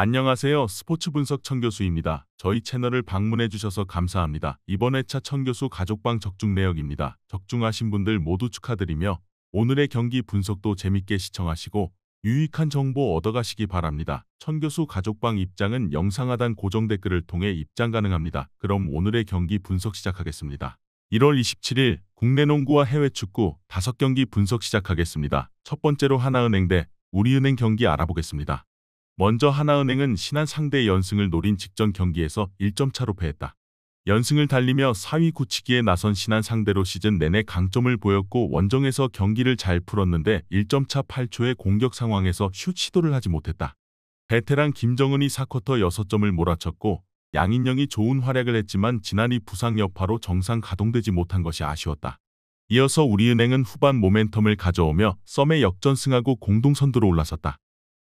안녕하세요. 스포츠 분석 천교수입니다. 저희 채널을 방문해 주셔서 감사합니다. 이번 회차 천교수 가족방 적중 내역입니다. 적중하신 분들 모두 축하드리며 오늘의 경기 분석도 재밌게 시청하시고 유익한 정보 얻어가시기 바랍니다. 천교수 가족방 입장은 영상 하단 고정 댓글을 통해 입장 가능합니다. 그럼 오늘의 경기 분석 시작하겠습니다. 1월 27일 국내 농구와 해외 축구 5경기 분석 시작하겠습니다. 첫 번째로 하나은행 대 우리은행 경기 알아보겠습니다. 먼저 하나은행은 신한 상대 연승을 노린 직전 경기에서 1점 차로 패했다. 연승을 달리며 4위 굳히기에 나선 신한 상대로 시즌 내내 강점을 보였고 원정에서 경기를 잘 풀었는데 1점 차 8초의 공격 상황에서 슛 시도를 하지 못했다. 베테랑 김정은이 4쿼터 6점을 몰아쳤고 양인영이 좋은 활약을 했지만 지난이 부상 여파로 정상 가동되지 못한 것이 아쉬웠다. 이어서 우리은행은 후반 모멘텀을 가져오며 썸에 역전승하고 공동 선두로 올라섰다.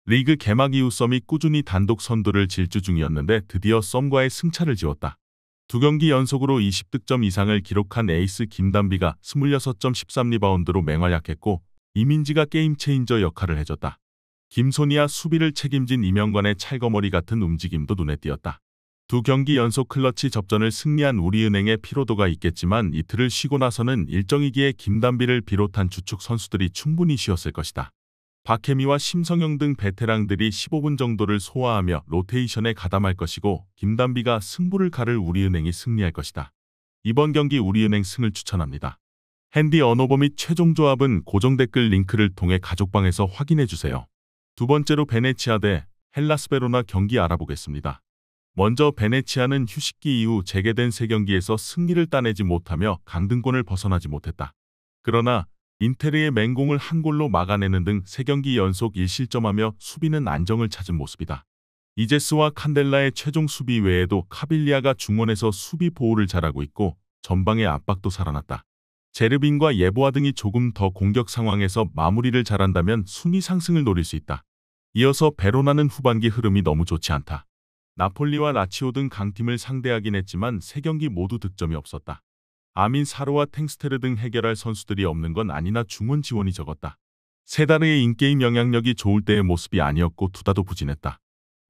리그 개막 이후 썸이 꾸준히 단독 선두를 질주 중이었는데 드디어 썸과의 승차를 지웠다. 2경기 연속으로 20득점 이상을 기록한 에이스 김단비가 26점 13리바운드로 맹활약했고 이민지가 게임 체인저 역할을 해줬다. 김소니와 수비를 책임진 이명관의 찰거머리 같은 움직임도 눈에 띄었다. 2경기 연속 클러치 접전을 승리한 우리은행의 피로도가 있겠지만 이틀을 쉬고 나서는 일정이기에 김단비를 비롯한 주축 선수들이 충분히 쉬었을 것이다. 박혜미와 심성영 등 베테랑들이 15분 정도를 소화하며 로테이션에 가담할 것이고 김단비가 승부를 가를 우리은행이 승리할 것이다. 이번 경기 우리은행 승을 추천합니다. 핸디 언어버 및 최종 조합은 고정 댓글 링크를 통해 가족방에서 확인해주세요. 두 번째로 베네치아 대 헬라스 베로나 경기 알아보겠습니다. 먼저 베네치아는 휴식기 이후 재개된 3경기에서 승리를 따내지 못하며 강등권을 벗어나지 못했다. 그러나 인테르의 맹공을 한 골로 막아내는 등 3경기 연속 1실점하며 수비는 안정을 찾은 모습이다. 이제스와 칸델라의 최종 수비 외에도 카빌리아가 중원에서 수비 보호를 잘하고 있고 전방의 압박도 살아났다. 제르빈과 예보아 등이 조금 더 공격 상황에서 마무리를 잘한다면 순위 상승을 노릴 수 있다. 이어서 베로나는 후반기 흐름이 너무 좋지 않다. 나폴리와 라치오 등 강팀을 상대하긴 했지만 3경기 모두 득점이 없었다. 아민 사르와 탱스테르 등 해결할 선수들이 없는 건 아니나 중원 지원이 적었다. 세다르의 인게임 영향력이 좋을 때의 모습이 아니었고 두다도 부진했다.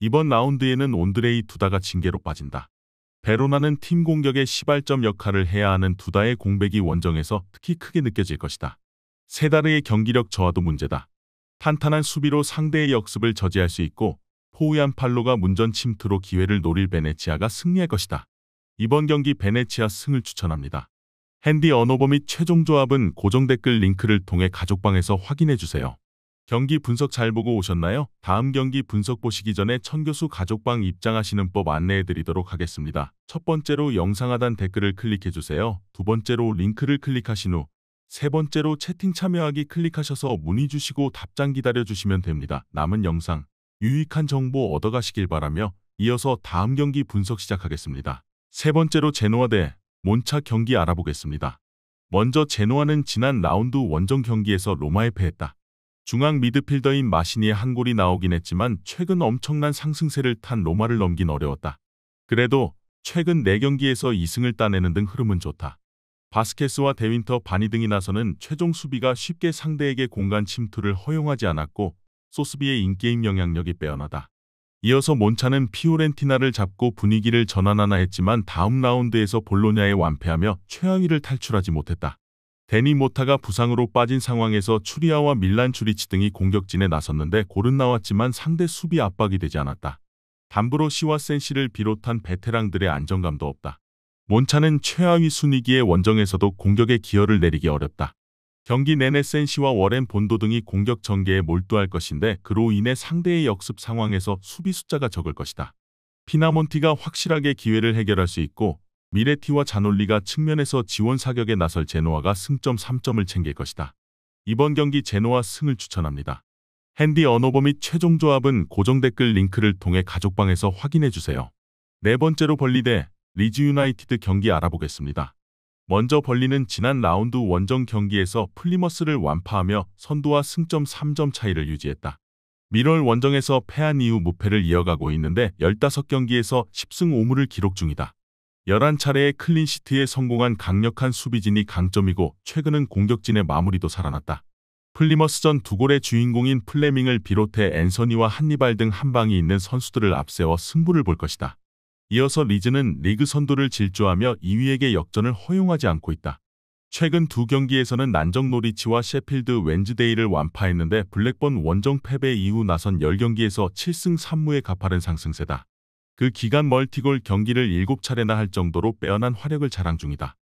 이번 라운드에는 온드레이 두다가 징계로 빠진다. 베로나는 팀 공격의 시발점 역할을 해야 하는 두다의 공백이 원정에서 특히 크게 느껴질 것이다. 세다르의 경기력 저하도 문제다. 탄탄한 수비로 상대의 역습을 저지할 수 있고 포우얀 팔로가 문전 침투로 기회를 노릴 베네치아가 승리할 것이다. 이번 경기 베네치아 승을 추천합니다. 핸디 언어버 및 최종 조합은 고정 댓글 링크를 통해 가족방에서 확인해주세요. 경기 분석 잘 보고 오셨나요? 다음 경기 분석 보시기 전에 천교수 가족방 입장하시는 법 안내해드리도록 하겠습니다. 첫 번째로 영상 하단 댓글을 클릭해주세요. 두 번째로 링크를 클릭하신 후 세 번째로 채팅 참여하기 클릭하셔서 문의 주시고 답장 기다려주시면 됩니다. 남은 영상 유익한 정보 얻어가시길 바라며 이어서 다음 경기 분석 시작하겠습니다. 세 번째로 제노아 대 몬차 경기 알아보겠습니다. 먼저 제노아는 지난 라운드 원정 경기에서 로마에 패했다. 중앙 미드필더인 마시니의 한 골이 나오긴 했지만 최근 엄청난 상승세를 탄 로마를 넘긴 어려웠다. 그래도 최근 4경기에서 2승을 따내는 등 흐름은 좋다. 바스케스와 데윈터 바니 등이 나서는 최종 수비가 쉽게 상대에게 공간 침투를 허용하지 않았고 소스비의 인게임 영향력이 빼어나다. 이어서 몬차는 피오렌티나를 잡고 분위기를 전환하나 했지만 다음 라운드에서 볼로냐에 완패하며 최하위를 탈출하지 못했다. 데니 모타가 부상으로 빠진 상황에서 추리아와 밀란 주리치 등이 공격진에 나섰는데 골은 나왔지만 상대 수비 압박이 되지 않았다. 담브로시와 센시를 비롯한 베테랑들의 안정감도 없다. 몬차는 최하위 순위기에 원정에서도 공격에 기여를 내리기 어렵다. 경기 내내 센시와 워렌 본도 등이 공격 전개에 몰두할 것인데 그로 인해 상대의 역습 상황에서 수비 숫자가 적을 것이다. 피나몬티가 확실하게 기회를 해결할 수 있고 미레티와 자놀리가 측면에서 지원 사격에 나설 제노아가 승점 3점을 챙길 것이다. 이번 경기 제노아 승을 추천합니다. 핸디 언어버 및 최종 조합은 고정 댓글 링크를 통해 가족방에서 확인해주세요. 네 번째로 벌리 대 리즈 유나이티드 경기 알아보겠습니다. 먼저 벌리는 지난 라운드 원정 경기에서 플리머스를 완파하며 선두와 승점 3점 차이를 유지했다. 밀월 원정에서 패한 이후 무패를 이어가고 있는데 15경기에서 10승 5무를 기록 중이다. 11차례의 클린시트에 성공한 강력한 수비진이 강점이고 최근은 공격진의 마무리도 살아났다. 플리머스전 두 골의 주인공인 플레밍을 비롯해 앤서니와 한니발 등 한방이 있는 선수들을 앞세워 승부를 볼 것이다. 이어서 리즈는 리그 선두를 질주하며 2위에게 역전을 허용하지 않고 있다. 최근 두 경기에서는 난적 노리치와 셰필드 웬즈데이를 완파했는데 블랙번 원정 패배 이후 나선 10경기에서 7승 3무의 가파른 상승세다. 그 기간 멀티골 경기를 7차례나 할 정도로 빼어난 화력을 자랑 중이다.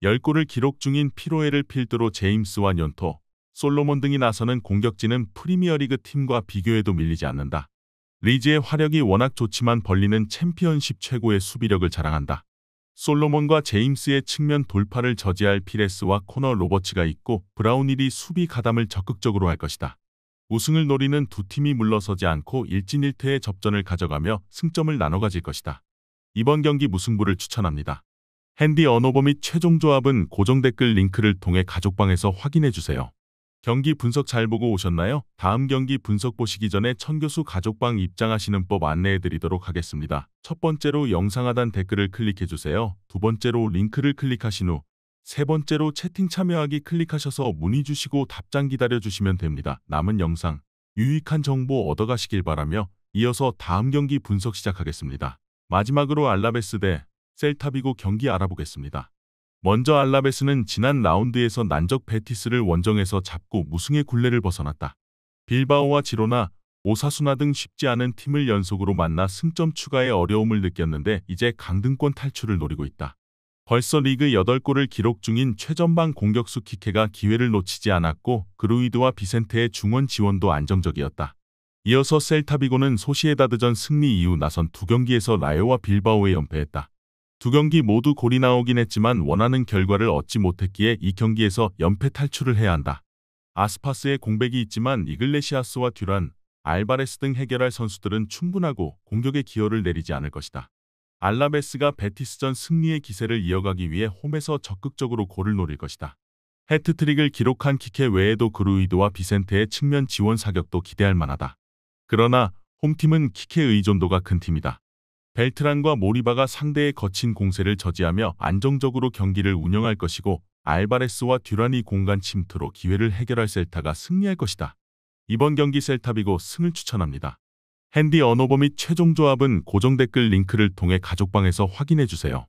10골을 기록 중인 피로에를 필두로 제임스와 뇰토, 솔로몬 등이 나서는 공격진은 프리미어리그 팀과 비교해도 밀리지 않는다. 리즈의 화력이 워낙 좋지만 벌리는 챔피언십 최고의 수비력을 자랑한다. 솔로몬과 제임스의 측면 돌파를 저지할 피레스와 코너 로버츠가 있고 브라운일이 수비 가담을 적극적으로 할 것이다. 우승을 노리는 두 팀이 물러서지 않고 1진1퇴의 접전을 가져가며 승점을 나눠 가질 것이다. 이번 경기 무승부를 추천합니다. 핸디 언오버 및 최종 조합은 고정 댓글 링크를 통해 가족방에서 확인해주세요. 경기 분석 잘 보고 오셨나요? 다음 경기 분석 보시기 전에 천교수 가족방 입장하시는 법 안내해드리도록 하겠습니다. 첫 번째로 영상 하단 댓글을 클릭해주세요. 두 번째로 링크를 클릭하신 후 세 번째로 채팅 참여하기 클릭하셔서 문의 주시고 답장 기다려주시면 됩니다. 남은 영상 유익한 정보 얻어가시길 바라며 이어서 다음 경기 분석 시작하겠습니다. 마지막으로 알라베스 대 셀타비고 경기 알아보겠습니다. 먼저 알라베스는 지난 라운드에서 난적 베티스를 원정에서 잡고 무승의 굴레를 벗어났다. 빌바오와 지로나, 오사수나 등 쉽지 않은 팀을 연속으로 만나 승점 추가에 어려움을 느꼈는데 이제 강등권 탈출을 노리고 있다. 벌써 리그 8골을 기록 중인 최전방 공격수 키케가 기회를 놓치지 않았고 그루이드와 비센테의 중원 지원도 안정적이었다. 이어서 셀타비고는 소시에다드전 승리 이후 나선 두 경기에서 라요와 빌바오에 연패했다. 두 경기 모두 골이 나오긴 했지만 원하는 결과를 얻지 못했기에 이 경기에서 연패 탈출을 해야 한다. 아스파스의 공백이 있지만 이글레시아스와 듀란, 알바레스 등 해결할 선수들은 충분하고 공격에 기여를 내리지 않을 것이다. 알라베스가 베티스전 승리의 기세를 이어가기 위해 홈에서 적극적으로 골을 노릴 것이다. 해트트릭을 기록한 키케 외에도 그루이드와 비센테의 측면 지원 사격도 기대할 만하다. 그러나 홈팀은 키케 의존도가 큰 팀이다. 벨트란과 모리바가 상대의 거친 공세를 저지하며 안정적으로 경기를 운영할 것이고 알바레스와 듀란이 공간 침투로 기회를 해결할 셀타가 승리할 것이다. 이번 경기 셀타비고 승을 추천합니다. 핸디 언오버 및 최종 조합은 고정 댓글 링크를 통해 가족방에서 확인해주세요.